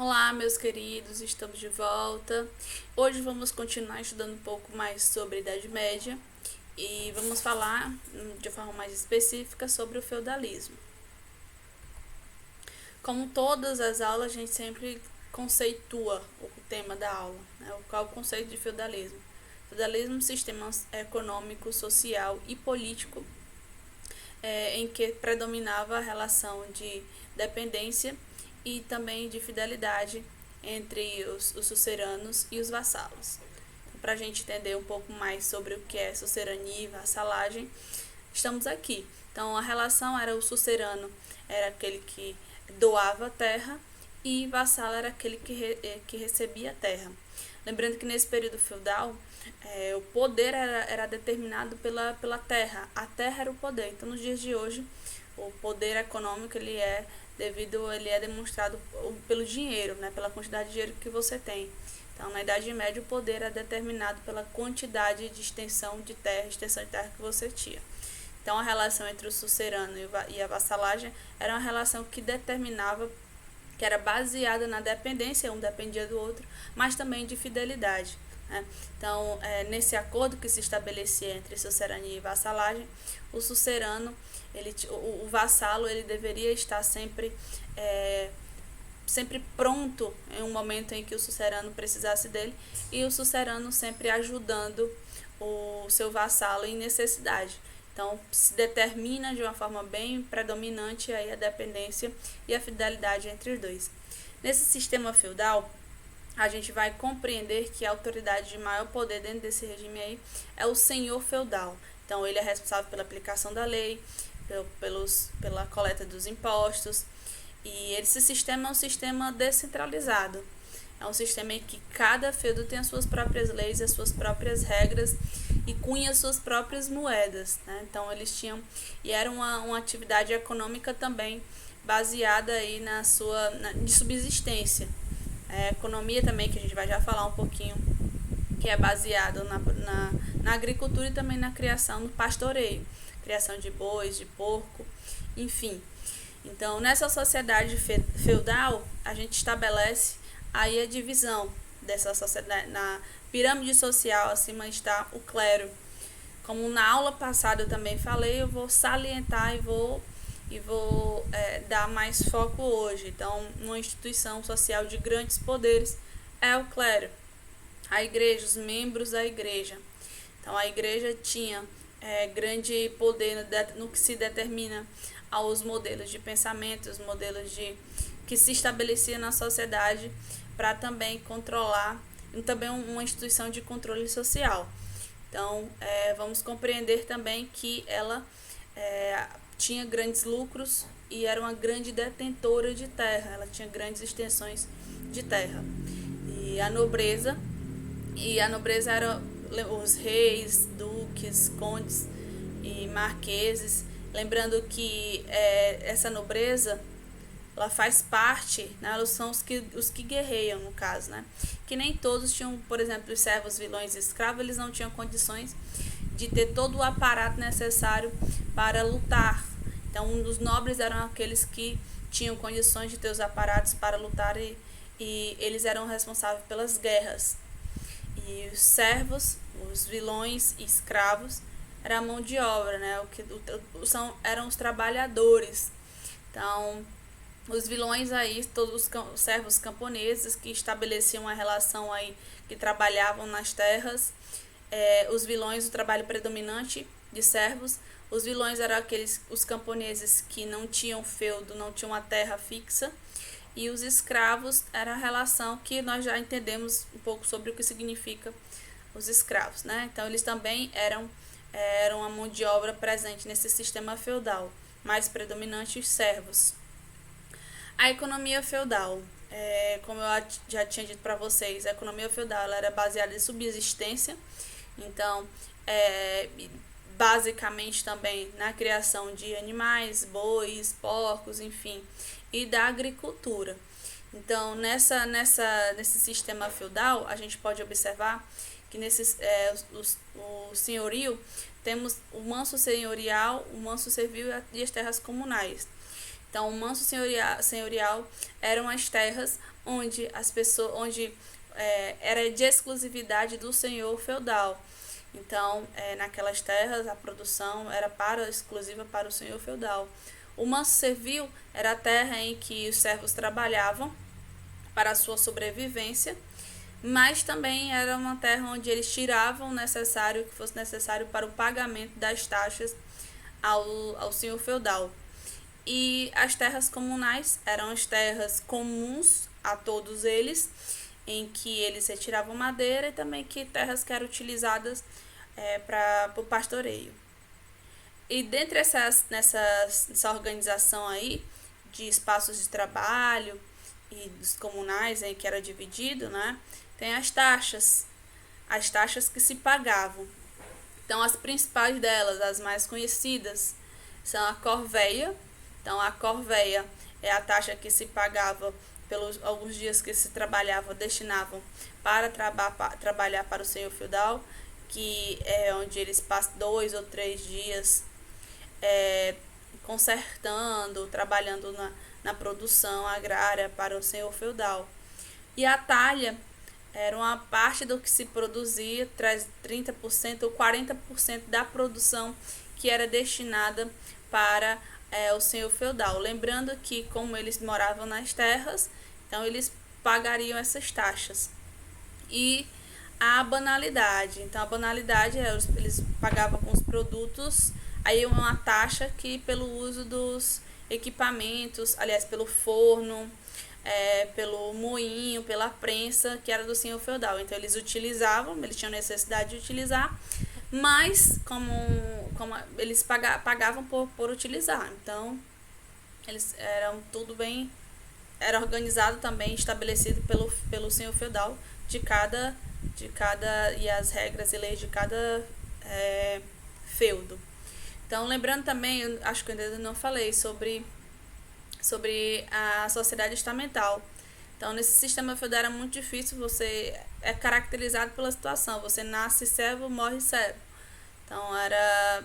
Olá, meus queridos, estamos de volta. Hoje vamos continuar estudando um pouco mais sobre a Idade Média e vamos falar de forma mais específica sobre o feudalismo. Como todas as aulas, a gente sempre conceitua o tema da aula, né? Qual é o conceito de feudalismo? Feudalismo é um sistema econômico, social e político em que predominava a relação de dependência e também de fidelidade entre os suceranos e os vassalos. Para a gente entender um pouco mais sobre o que é sucerania e vassalagem, estamos aqui. Então, a relação era o sucerano, era aquele que doava a terra, e vassalo era aquele que recebia a terra. Lembrando que nesse período feudal, o poder era determinado pela terra. A terra era o poder. Então, nos dias de hoje, o poder econômico ele é demonstrado pelo dinheiro, né, pela quantidade de dinheiro que você tem. Então, na Idade Média, o poder é determinado pela quantidade de extensão de terra que você tinha. Então, a relação entre o sucerano e a vassalagem era uma relação que determinava, que era baseada na dependência, um dependia do outro, mas também de fidelidade. Né? Então, nesse acordo que se estabelecia entre sucerania e vassalagem, o sucerano, o vassalo, ele deveria estar sempre pronto em um momento em que o sucerano precisasse dele, e o sucerano sempre ajudando o seu vassalo em necessidade. Então, se determina de uma forma bem predominante aí a dependência e a fidelidade entre os dois. Nesse sistema feudal, a gente vai compreender que a autoridade de maior poder dentro desse regime aí é o senhor feudal. Então, ele é responsável pela aplicação da lei, pela coleta dos impostos, e esse sistema é um sistema descentralizado. É um sistema em que cada feudo tem as suas próprias leis, as suas próprias regras e cunha as suas próprias moedas. Né? Então, eles tinham... E era uma atividade econômica também baseada aí de subsistência. A economia também, que a gente vai já falar um pouquinho, que é baseado na agricultura e também na criação, no pastoreio. Criação de bois, de porco, enfim. Então, nessa sociedade feudal, a gente estabelece aí a divisão dessa sociedade. Na pirâmide social, acima está o clero. Como na aula passada eu também falei, eu vou salientar e vou dar mais foco hoje. Então, uma instituição social de grandes poderes é o clero. A igreja, os membros da igreja. Então, a igreja tinha grande poder no que se determina aos modelos de pensamento, os modelos que se estabelecia na sociedade, para também controlar, também uma instituição de controle social. Então, vamos compreender também que ela tinha grandes lucros e era uma grande detentora de terra, ela tinha grandes extensões de terra. E a nobreza eram os reis, duques, condes e marqueses. Lembrando que essa nobreza, ela faz parte, né, elas são os que guerreiam, no caso, né? Que nem todos tinham, por exemplo, os servos, vilões e escravos, eles não tinham condições de ter todo o aparato necessário para lutar. Então, os nobres eram aqueles que tinham condições de ter os aparatos para lutar, e eles eram responsáveis pelas guerras. E os servos, os vilões e escravos, era a mão de obra, né? Eram os trabalhadores. Então, os vilões aí, todos os servos camponeses que estabeleciam uma relação aí, que trabalhavam nas terras. Os vilões, o trabalho predominante de servos. Os vilões eram os camponeses que não tinham feudo, não tinham uma terra fixa. E os escravos era a relação que nós já entendemos um pouco sobre o que significa os escravos, né? Então, eles também eram a mão de obra presente nesse sistema feudal, mais predominante os servos. A economia feudal, como eu já tinha dito para vocês, a economia feudal ela era baseada em subsistência. Então, basicamente também na criação de animais, bois, porcos, enfim, e da agricultura. Então, nesse sistema feudal, a gente pode observar que o senhorio temos o manso senhorial, o manso servil e as terras comunais. Então, o manso senhorial eram as terras onde era de exclusividade do senhor feudal. Então, naquelas terras, a produção era exclusiva para o senhor feudal. O manso servil era a terra em que os servos trabalhavam para a sua sobrevivência, mas também era uma terra onde eles tiravam o que fosse necessário para o pagamento das taxas ao senhor feudal. E as terras comunais eram as terras comuns a todos eles, em que eles retiravam madeira, e também terras que eram utilizadas para o pastoreio. E dentre nessa organização aí de espaços de trabalho e dos comunais em que era dividido, né, tem as taxas que se pagavam. Então, as principais delas, as mais conhecidas, são a corveia. Então, a corveia é a taxa que se pagava pelos alguns dias que se trabalhava, destinavam para trabalhar para o senhor feudal, que é onde eles passam 2 ou 3 dias consertando, trabalhando na produção agrária para o senhor feudal. E a talha era uma parte do que se produzia, 30% ou 40% da produção que era destinada para o senhor feudal. Lembrando que, como eles moravam nas terras, então eles pagariam essas taxas. E a banalidade. Então, a banalidade eles pagavam com os produtos, aí uma taxa que pelo uso dos equipamentos, aliás, pelo forno, pelo moinho, pela prensa, que era do senhor feudal. Então, eles tinham necessidade de utilizar, mas como eles pagavam por utilizar. Então, eles eram tudo bem, era organizado também, estabelecido pelo senhor feudal de cada e as regras e leis de cada feudo. Então, lembrando também, eu acho que eu ainda não falei sobre a sociedade estamental. Então, nesse sistema feudal era muito difícil, você é caracterizado pela situação, você nasce servo, morre servo. Então, era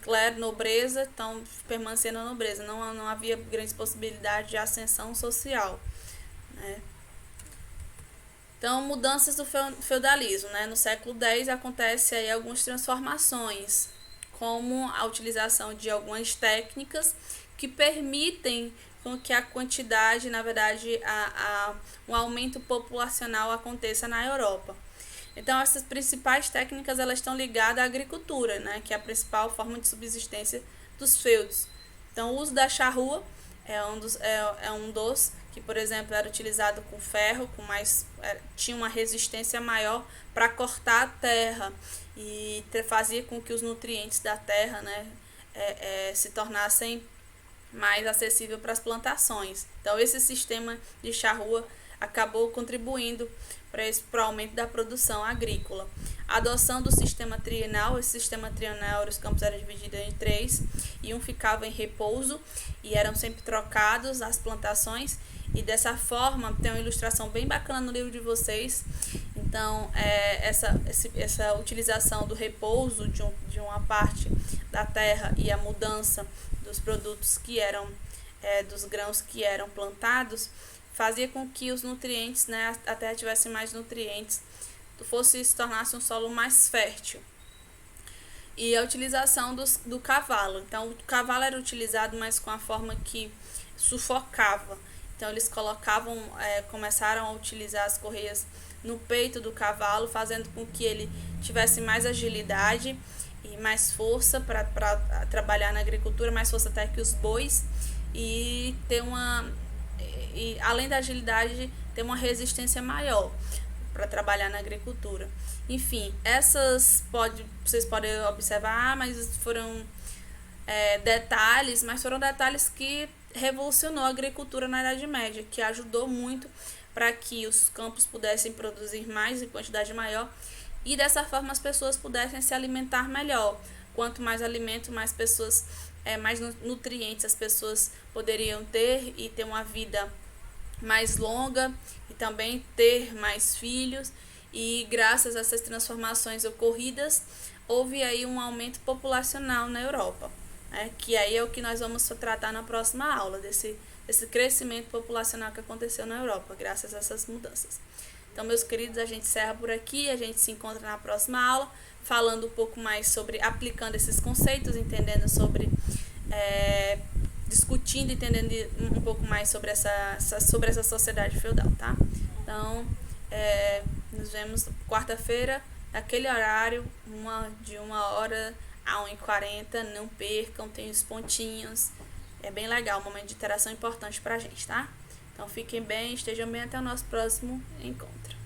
clero, nobreza, então permanecia na nobreza, não havia grandes possibilidades de ascensão social, né? Então, mudanças do feudalismo, né? No século X acontece aí algumas transformações, como a utilização de algumas técnicas que permitem com que a quantidade, na verdade, um aumento populacional aconteça na Europa. Então, essas principais técnicas elas estão ligadas à agricultura, né? Que é a principal forma de subsistência dos feudos. Então, o uso da charrua é um dos que, por exemplo, era utilizado com ferro, tinha uma resistência maior para cortar a terra e fazia com que os nutrientes da terra, né, se tornassem mais acessível para as plantações. Então, esse sistema de charrua acabou contribuindo para o aumento da produção agrícola. A adoção do sistema trienal, os campos eram divididos em 3, e um ficava em repouso, e eram sempre trocados as plantações, e dessa forma, tem uma ilustração bem bacana no livro de vocês. Então, essa utilização do repouso de uma parte da terra e a mudança dos produtos que eram, dos grãos que eram plantados, fazia com que os nutrientes, né, a terra tivesse mais nutrientes, se tornasse um solo mais fértil. E a utilização do cavalo. Então, o cavalo era utilizado, mas com a forma que sufocava. Então, eles começaram a utilizar as correias no peito do cavalo, fazendo com que ele tivesse mais agilidade e mais força para trabalhar na agricultura, mais força até que os bois, e além da agilidade, ter uma resistência maior para trabalhar na agricultura. Enfim, vocês podem observar, mas foram detalhes, que revolucionou a agricultura na Idade Média, que ajudou muito para que os campos pudessem produzir mais em quantidade maior, e dessa forma as pessoas pudessem se alimentar melhor. Quanto mais alimento, mais pessoas, mais nutrientes as pessoas poderiam ter, e ter uma vida mais longa e também ter mais filhos. E graças a essas transformações ocorridas, houve aí um aumento populacional na Europa, né? Que aí é o que nós vamos tratar na próxima aula, desse crescimento populacional que aconteceu na Europa, graças a essas mudanças. Então, meus queridos, a gente encerra por aqui, a gente se encontra na próxima aula, falando um pouco mais sobre, aplicando esses conceitos, entendendo sobre, discutindo, entendendo um pouco mais sobre essa sociedade feudal, tá? Então, nos vemos quarta-feira, naquele horário, de 1h a 1h40, não percam, tem os pontinhos, é bem legal, um momento de interação importante pra gente, tá? Então fiquem bem, estejam bem, até o nosso próximo encontro.